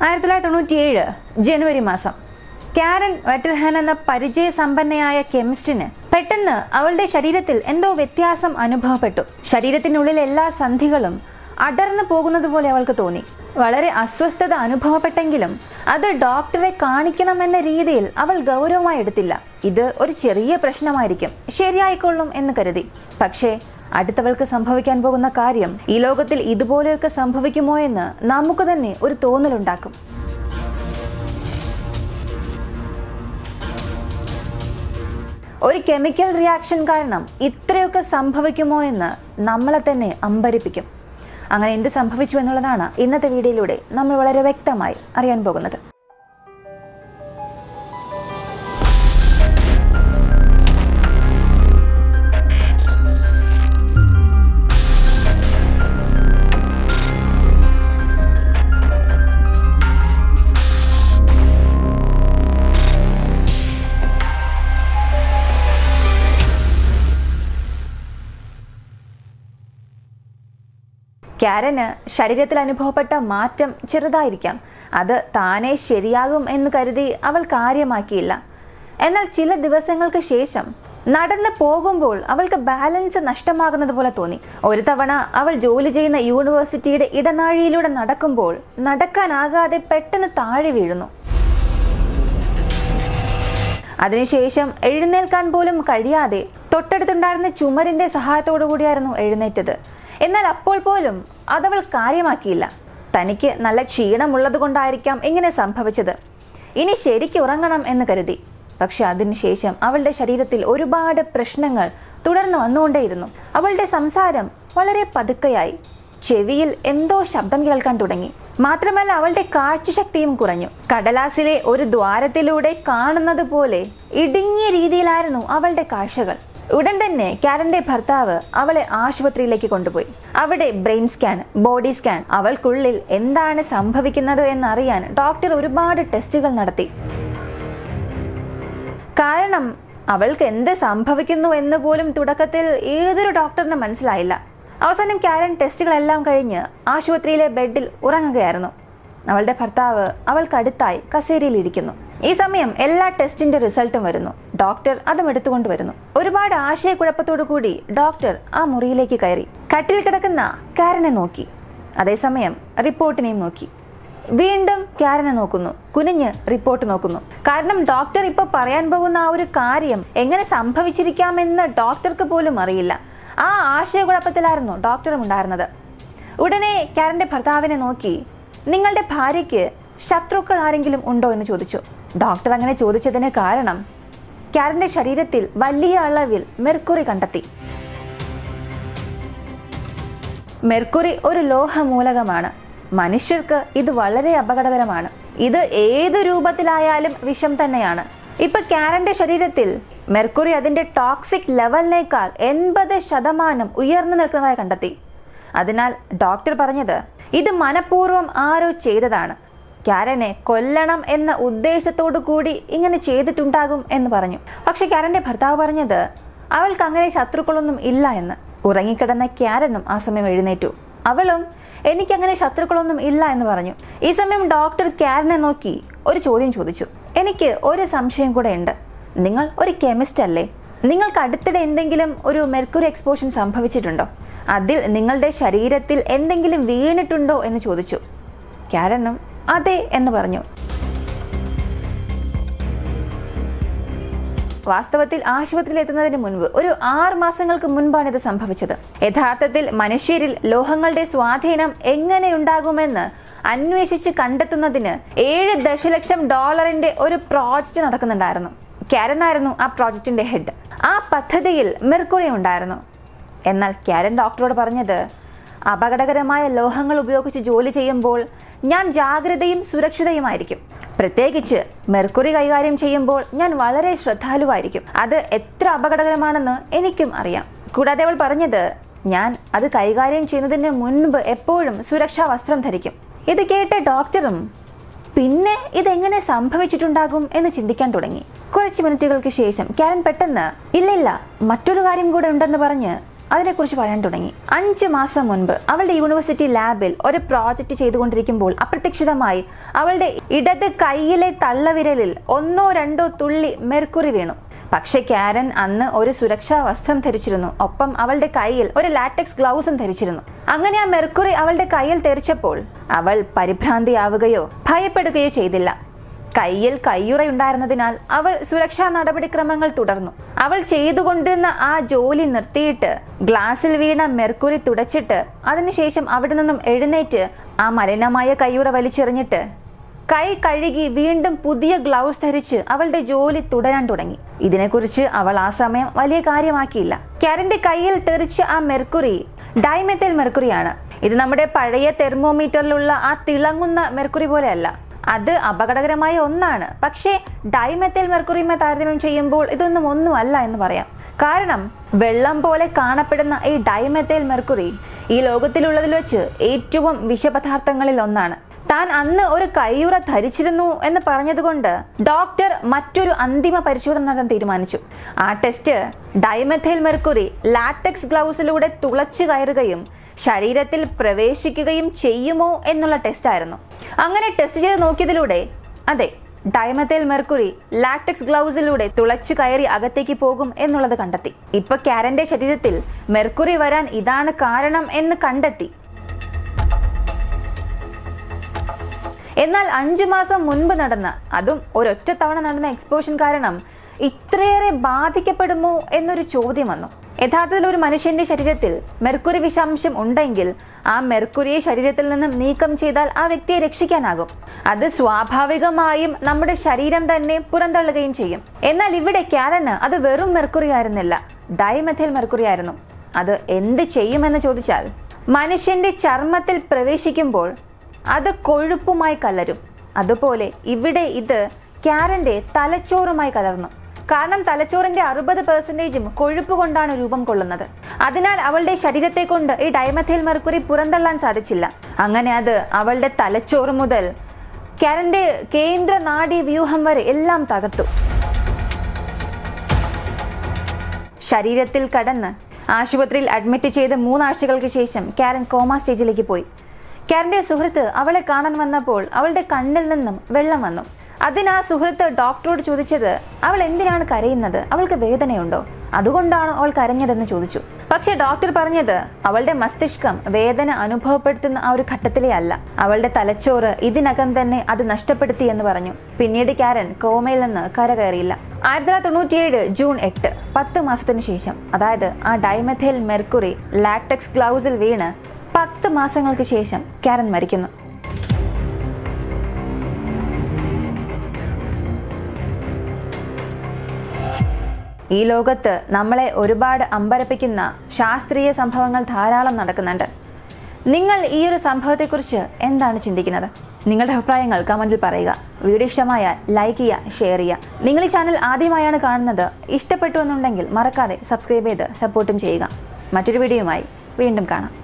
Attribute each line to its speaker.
Speaker 1: 1997 ജനുവരി മാസം കാരൻ വെറ്റർഹാൻ എന്ന പരിചയസമ്പന്നയായ കെമിസ്റ്റിന് പെട്ടെന്ന് അവളുടെ ശരീരത്തിൽ എന്തോ വ്യത്യാസം അനുഭവപ്പെട്ടു. ശരീരത്തിനുള്ളിലെ എല്ലാ സന്ധികളും അടർന്നു പോകുന്നത് പോലെ അവൾക്ക് തോന്നി. വളരെ അസ്വസ്ഥത അനുഭവപ്പെട്ടെങ്കിലും അത് ഡോക്ടറെ കാണിക്കണമെന്ന രീതിയിൽ അവൾ ഗൗരവമായി എടുത്തില്ല. ഇത് ഒരു ചെറിയ പ്രശ്നമായിരിക്കും, ശരിയായിക്കൊള്ളും എന്ന് കരുതി. പക്ഷേ അടുത്തവൾക്ക് സംഭവിക്കാൻ പോകുന്ന കാര്യം ഈ ലോകത്തിൽ ഇതുപോലെയൊക്കെ സംഭവിക്കുമോ എന്ന് നമുക്ക് തന്നെ ഒരു തോന്നലുണ്ടാക്കും. ഒരു കെമിക്കൽ റിയാക്ഷൻ കാരണം ഇത്രയൊക്കെ സംഭവിക്കുമോ എന്ന് നമ്മളെ തന്നെ അമ്പരിപ്പിക്കും. അങ്ങനെ എന്ത് സംഭവിച്ചു എന്നുള്ളതാണ് ഇന്നത്തെ വീഡിയോയിലൂടെ നമ്മൾ വളരെ വ്യക്തമായി അറിയാൻ പോകുന്നത്. കാരന് ശരീരത്തിൽ അനുഭവപ്പെട്ട മാറ്റം ചെറുതായിരിക്കാം. അത് താനേ ശരിയാകും എന്ന് കരുതി അവൾ കാര്യമാക്കിയില്ല. എന്നാൽ ചില ദിവസങ്ങൾക്ക് ശേഷം നടന്നു പോകുമ്പോൾ അവൾക്ക് ബാലൻസ് നഷ്ടമാകുന്നത് പോലെ തോന്നി. ഒരു തവണ അവൾ ജോലി ചെയ്യുന്ന യൂണിവേഴ്സിറ്റിയുടെ ഇടനാഴിയിലൂടെ നടക്കുമ്പോൾ നടക്കാനാകാതെ പെട്ടെന്ന് താഴെ വീഴുന്നു. അതിനുശേഷം എഴുന്നേൽക്കാൻ പോലും കഴിയാതെ തൊട്ടടുത്തുണ്ടായിരുന്ന ചുമരിന്റെ സഹായത്തോടു കൂടിയായിരുന്നു എഴുന്നേറ്റത്. എന്നാൽ അപ്പോൾ പോലും അതവൾ കാര്യമാക്കിയില്ല. തനിക്ക് നല്ല ക്ഷീണമുള്ളത് കൊണ്ടായിരിക്കാം ഇങ്ങനെ സംഭവിച്ചത്. ഇനി ശരിക്ക് ഉറങ്ങണം എന്ന് കരുതി. പക്ഷെ അതിനുശേഷം അവളുടെ ശരീരത്തിൽ ഒരുപാട് പ്രശ്നങ്ങൾ തുടർന്ന് വന്നുകൊണ്ടേയിരുന്നു. അവളുടെ സംസാരം വളരെ പതുക്കെയായി. ചെവിയിൽ എന്തോ ശബ്ദം കേൾക്കാൻ തുടങ്ങി. മാത്രമല്ല അവളുടെ കാഴ്ചശക്തിയും കുറഞ്ഞു. കടലാസിലെ ഒരു ദ്വാരത്തിലൂടെ കാണുന്നത് പോലെ ഇടുങ്ങിയ രീതിയിലായിരുന്നു അവളുടെ കാഴ്ചകൾ. ഉടൻ തന്നെ കാരന്റെ ഭർത്താവ് അവളെ ആശുപത്രിയിലേക്ക് കൊണ്ടുപോയി. അവിടെ ബ്രെയിൻ സ്കാൻ, ബോഡി സ്കാൻ, അവൾക്കുള്ളിൽ എന്താണ് സംഭവിക്കുന്നത് എന്നറിയാൻ ഡോക്ടർ ഒരുപാട് ടെസ്റ്റുകൾ നടത്തി. കാരണം അവൾക്ക് എന്ത് സംഭവിക്കുന്നു എന്ന് പോലും തുടക്കത്തിൽ ഏതൊരു ഡോക്ടറിനും മനസ്സിലായില്ല. അവസാനം കാരൻ ടെസ്റ്റുകളെല്ലാം കഴിഞ്ഞ് ആശുപത്രിയിലെ ബെഡിൽ ഉറങ്ങുകയായിരുന്നു. അവളുടെ ഭർത്താവ് അവൾക്കടുത്തായി കസേരയിൽ ഇരിക്കുന്നു. ഈ സമയം എല്ലാ ടെസ്റ്റിന്റെ റിസൾട്ടും വരുന്നു. ഡോക്ടർ അതും എടുത്തുകൊണ്ട് വരുന്നു. ഒരുപാട് ആശയക്കുഴപ്പത്തോടു കൂടി ഡോക്ടർ ആ മുറിയിലേക്ക് കയറി. കട്ടിൽ കിടക്കുന്ന കാരനെ നോക്കി. അതേസമയം റിപ്പോർട്ടിനെയും നോക്കി. വീണ്ടും കാരനെ നോക്കുന്നു. കുനിഞ്ഞ് റിപ്പോർട്ട് നോക്കുന്നു. കാരണം ഡോക്ടർ ഇപ്പൊ പറയാൻ പോകുന്ന ആ ഒരു കാര്യം എങ്ങനെ സംഭവിച്ചിരിക്കാമെന്ന് ഡോക്ടർക്ക് പോലും അറിയില്ല. ആ ആശയക്കുഴപ്പത്തിലായിരുന്നു ഡോക്ടറും ഉണ്ടായിരുന്നത്. ഉടനെ കാരന്റെ ഭർത്താവിനെ നോക്കി, നിങ്ങളുടെ ഭാര്യയ്ക്ക് ശത്രുക്കൾ ആരെങ്കിലും ഉണ്ടോ എന്ന് ചോദിച്ചു. ഡോക്ടർ അങ്ങനെ ചോദിച്ചതിന് കാരണം കാരന്റെ ശരീരത്തിൽ വലിയ അളവിൽ മെർക്കുറി കണ്ടെത്തി. മെർക്കുറി ഒരു ലോഹമൂലകമാണ്. മനുഷ്യർക്ക് ഇത് വളരെ അപകടകരമാണ്. ഇത് ഏതു രൂപത്തിലായാലും വിഷം തന്നെയാണ്. ഇപ്പൊ കാരന്റെ ശരീരത്തിൽ മെർക്കുറി അതിന്റെ ടോക്സിക് ലെവലിനേക്കാൾ 80% ഉയർന്നു നിൽക്കുന്നതായി കണ്ടെത്തി. അതിനാൽ ഡോക്ടർ പറഞ്ഞത് ഇത് മനഃപൂർവ്വം ആരോ ചെയ്തതാണ്. കാരനെ കൊല്ലണം എന്ന ഉദ്ദേശത്തോടു കൂടി ഇങ്ങനെ ചെയ്തിട്ടുണ്ടാകും എന്ന് പറഞ്ഞു. പക്ഷെ കാരന്റെ ഭർത്താവ് പറഞ്ഞത് അവൾക്ക് അങ്ങനെ ശത്രുക്കളൊന്നും ഇല്ല എന്ന്. ഉറങ്ങിക്കിടന്ന കാരനും ആ സമയം എഴുന്നേറ്റു. അവളും എനിക്കങ്ങനെ ശത്രുക്കളൊന്നും ഇല്ല എന്ന് പറഞ്ഞു. ഈ സമയം ഡോക്ടർ കാരനെ നോക്കി ഒരു ചോദ്യം ചോദിച്ചു. എനിക്ക് ഒരു സംശയം കൂടെ ഉണ്ട്. നിങ്ങൾ ഒരു കെമിസ്റ്റ് അല്ലേ? നിങ്ങൾക്ക് അടുത്തിടെ എന്തെങ്കിലും ഒരു മെർക്കുറി എക്സ്പോഷൻ സംഭവിച്ചിട്ടുണ്ടോ? അതിൽ നിങ്ങളുടെ ശരീരത്തിൽ എന്തെങ്കിലും വീണിട്ടുണ്ടോ എന്ന് ചോദിച്ചു. കാരനും അതെ എന്ന് പറഞ്ഞു. വാസ്തവത്തിൽ ആശുപത്രിയിൽ എത്തുന്നതിന് മുൻപ് ഒരു 6 മാസങ്ങൾക്ക് മുൻപാണ് ഇത് സംഭവിച്ചത്. യഥാർത്ഥത്തിൽ മനുഷ്യരിൽ ലോഹങ്ങളുടെ സ്വാധീനം എങ്ങനെയുണ്ടാകുമെന്ന് അന്വേഷിച്ച് കണ്ടെത്തുന്നതിന് $7 ദശലക്ഷം ഒരു പ്രോജക്റ്റ് നടക്കുന്നുണ്ടായിരുന്നു. കാരനായിരുന്നു ആ പ്രോജക്റ്റിന്റെ ഹെഡ്. ആ പദ്ധതിയിൽ മെർക്കുറി ഉണ്ടായിരുന്നു. എന്നാൽ കാരൻ ഡോക്ടറോട് പറഞ്ഞത്, അപകടകരമായ ലോഹങ്ങൾ ഉപയോഗിച്ച് ജോലി ചെയ്യുമ്പോൾ ഞാൻ ജാഗ്രതയും സുരക്ഷിതയുമായിരിക്കും. പ്രത്യേകിച്ച് മെർക്കുറി കൈകാര്യം ചെയ്യുമ്പോൾ ഞാൻ വളരെ ശ്രദ്ധാലുവായിരിക്കും. അത് എത്ര അപകടകരമാണെന്ന് എനിക്കും അറിയാം. കൂടാതെ അവൾ പറഞ്ഞത്, ഞാൻ അത് കൈകാര്യം ചെയ്യുന്നതിന് മുൻപ് എപ്പോഴും സുരക്ഷാ വസ്ത്രം ധരിക്കും. ഇത് കേട്ട ഡോക്ടറും പിന്നെ ഇതെങ്ങനെ സംഭവിച്ചിട്ടുണ്ടാകും എന്ന് ചിന്തിക്കാൻ തുടങ്ങി. കുറച്ച് മിനിറ്റുകൾക്ക് ശേഷം കാരൻ പെട്ടെന്ന് ഇല്ലില്ല മറ്റൊരു കാര്യം കൂടെ ഉണ്ടെന്ന് പറഞ്ഞ് അതിനെക്കുറിച്ച് പറയാൻ തുടങ്ങി. 5 മാസം മുൻപ് അവളുടെ യൂണിവേഴ്സിറ്റി ലാബിൽ ഒരു പ്രോജക്റ്റ് ചെയ്തുകൊണ്ടിരിക്കുമ്പോൾ അപ്രതീക്ഷിതമായി അവളുടെ ഇടത് കൈയിലെ തള്ളവിരലിൽ 1-2 തുള്ളി മെർക്കുറി വീണു. പക്ഷെ കാരൻ അന്ന് ഒരു സുരക്ഷാ വസ്ത്രം ധരിച്ചിരുന്നു. ഒപ്പം അവളുടെ കയ്യിൽ ഒരു ലാറ്റക്സ് ഗ്ലൗസും ധരിച്ചിരുന്നു. അങ്ങനെ ആ മെർക്കുറി അവളുടെ കയ്യിൽ തെറിച്ചപ്പോൾ അവൾ പരിഭ്രാന്തിയാവുകയോ ഭയപ്പെടുകയോ ചെയ്തില്ല. കയ്യിൽ കയ്യുറയുണ്ടായിരുന്നതിനാൽ അവൾ സുരക്ഷാ നടപടിക്രമങ്ങൾ തുടർന്നു. അവൾ ചെയ്തുകൊണ്ടിരുന്ന ആ ജോലി നിർത്തിയിട്ട് ഗ്ലാസിൽ വീണ മെർക്കുറി തുടച്ചിട്ട് അതിനുശേഷം അവിടെ നിന്നും എഴുന്നേറ്റ് ആ മലിനമായ കയ്യുറ വലിച്ചെറിഞ്ഞിട്ട് കൈ കഴുകി വീണ്ടും പുതിയ ഗ്ലൗസ് ധരിച്ച് അവളുടെ ജോലി തുടരാൻ തുടങ്ങി. ഇതിനെക്കുറിച്ച് അവൾ ആ സമയം വലിയ കാര്യമാക്കിയില്ല. കാരന്റെ കയ്യിൽ തെറിച്ച ആ മെർക്കുറി ഡൈമെഥൈൽ മെർക്കുറിയാണ്. ഇത് നമ്മുടെ പഴയ തെർമോമീറ്ററിലുള്ള ആ തിളങ്ങുന്ന മെർക്കുറി പോലെയല്ല. അത് അപകടകരമായ ഒന്നാണ്. പക്ഷേ ഡൈമെഥൈൽ മെർക്കുറിയുമായി താരതമ്യം ചെയ്യുമ്പോൾ ഒന്നുമല്ല എന്ന് പറയാം. കാരണം വെള്ളം പോലെ കാണപ്പെടുന്ന ഈ ഡൈമെഥൈൽ മെർക്കുറി ഈ ലോകത്തിലുള്ളതിൽ വെച്ച് ഏറ്റവും വിഷപദാർത്ഥങ്ങളിൽ ഒന്നാണ്. താൻ അന്ന് ഒരു കയ്യുറ ധരിച്ചിരുന്നു എന്ന് പറഞ്ഞതുകൊണ്ട് ഡോക്ടർ മറ്റൊരു അന്തിമ പരിശോധന നടത്താൻ തീരുമാനിച്ചു. ആ ടെസ്റ്റ് ഡൈമെഥൈൽ മെർക്കുറി ലാറ്റക്സ് ഗ്ലൗസിലൂടെ തുളച്ചു കയറുകയും ശരീരത്തിൽ പ്രവേശിക്കുകയും ചെയ്യുമോ എന്നുള്ള ടെസ്റ്റ് ആയിരുന്നു. അങ്ങനെ ടെസ്റ്റ് ചെയ്ത് നോക്കിയതിലൂടെ അതെ, ഡൈമെഥൈൽ മെർക്കുറി ലാറ്റക്സ് ഗ്ലൗസിലൂടെ തുളച്ചു കയറി അകത്തേക്ക് പോകും എന്നുള്ളത് കണ്ടെത്തി. ഇപ്പൊ കാരന്റെ ശരീരത്തിൽ മെർക്കുറി വരാൻ ഇതാണ് കാരണം എന്ന് കണ്ടെത്തി. എന്നാൽ 5 മാസം മുൻപ് നടന്ന, അതും ഒരൊറ്റ തവണ നടന്ന എക്സ്പോഷൻ കാരണം ഇത്രയേറെ ബാധിക്കപ്പെടുമോ എന്നൊരു ചോദ്യം വന്നു. യഥാർത്ഥത്തിൽ ഒരു മനുഷ്യന്റെ ശരീരത്തിൽ മെർക്കുറി വിഷാംശം ഉണ്ടെങ്കിൽ ആ മെർക്കുറിയെ ശരീരത്തിൽ നിന്നും നീക്കം ചെയ്താൽ ആ വ്യക്തിയെ രക്ഷിക്കാനാകും. അത് സ്വാഭാവികമായും നമ്മുടെ ശരീരം തന്നെ പുറന്തള്ളുകയും ചെയ്യും. എന്നാൽ ഇവിടെ കാരന് അത് വെറും മെർക്കുറി ആയിരുന്നില്ല, ഡൈമെഥൈൽ മെർക്കുറി ആയിരുന്നു. അത് എന്ത് ചെയ്യുമെന്ന് ചോദിച്ചാൽ, മനുഷ്യന്റെ ചർമ്മത്തിൽ പ്രവേശിക്കുമ്പോൾ അത് കൊഴുപ്പുമായി കലരും. അതുപോലെ ഇവിടെ ഇത് കാരന്റെ തലച്ചോറുമായി കലർന്നു. കാരണം തലച്ചോറിന്റെ 60% കൊഴുപ്പ് കൊണ്ടാണ് രൂപം കൊള്ളുന്നത്. അതിനാൽ അവളുടെ ശരീരത്തെ കൊണ്ട് ഈ ഡൈമെഥൈൽ മെർക്കുറി പുറന്തള്ളാൻ സാധിച്ചില്ല. അങ്ങനെ അത് അവളുടെ തലച്ചോറ് മുതൽ കാരന്റെ കേന്ദ്ര നാഡീ വ്യൂഹം വരെ എല്ലാം തകർത്തു. ശരീരത്തിൽ കടന്ന് ആശുപത്രിയിൽ അഡ്മിറ്റ് ചെയ്ത് 3 ആഴ്ചകൾക്ക് ശേഷം കാരൻ കോമ സ്റ്റേജിലേക്ക് പോയി. കാരന്റെ സുഹൃത്ത് അവളെ കാണാൻ വന്നപ്പോൾ അവളുടെ കണ്ണിൽ നിന്നും വെള്ളം വന്നു. അതിന് ആ സുഹൃത്ത് ഡോക്ടറോട് ചോദിച്ചത്, അവൾ എന്തിനാണ് കരയുന്നത്, അവൾക്ക് വേദനയുണ്ടോ, അതുകൊണ്ടാണോ അവൾ കരഞ്ഞതെന്ന് ചോദിച്ചു. പക്ഷെ ഡോക്ടർ പറഞ്ഞത് അവളുടെ മസ്തിഷ്കം വേദന അനുഭവപ്പെടുത്തുന്ന ആ ഒരു ഘട്ടത്തിലേ അല്ല, അവളുടെ തലച്ചോറ് ഇതിനകം തന്നെ അത് നഷ്ടപ്പെടുത്തി എന്ന് പറഞ്ഞു. പിന്നീട് കാരൻ കോമയിൽ നിന്ന് കരകയറിയില്ല. 1997 ജൂൺ 8, 10 മാസത്തിനു ശേഷം, അതായത് ആ ഡൈമെഥൈൽ മെർക്കുറി ലാറ്റക്സ് ഗ്ലൗസിൽ വീണ് 10 മാസങ്ങൾക്ക് ശേഷം കാരൻ മരിക്കുന്നു. ഈ ലോകത്ത് നമ്മളെ ഒരുപാട് അമ്പരപ്പിക്കുന്ന ശാസ്ത്രീയ സംഭവങ്ങൾ ധാരാളം നടക്കുന്നുണ്ട്. നിങ്ങൾ ഈ ഒരു സംഭവത്തെക്കുറിച്ച് എന്താണ് ചിന്തിക്കുന്നത്? നിങ്ങളുടെ അഭിപ്രായങ്ങൾ കമന്റിൽ പറയുക. വീഡിയോ ഇഷ്ടമായാൽ ലൈക്ക് ചെയ്യുക, ഷെയർ ചെയ്യുക. നിങ്ങൾ ഈ ചാനൽ ആദ്യമായാണ് കാണുന്നത്, ഇഷ്ടപ്പെട്ടു എന്നുണ്ടെങ്കിൽ മറക്കാതെ സബ്സ്ക്രൈബ് ചെയ്ത് സപ്പോർട്ടും ചെയ്യുക. മറ്റൊരു വീഡിയോയുമായി വീണ്ടും കാണാം.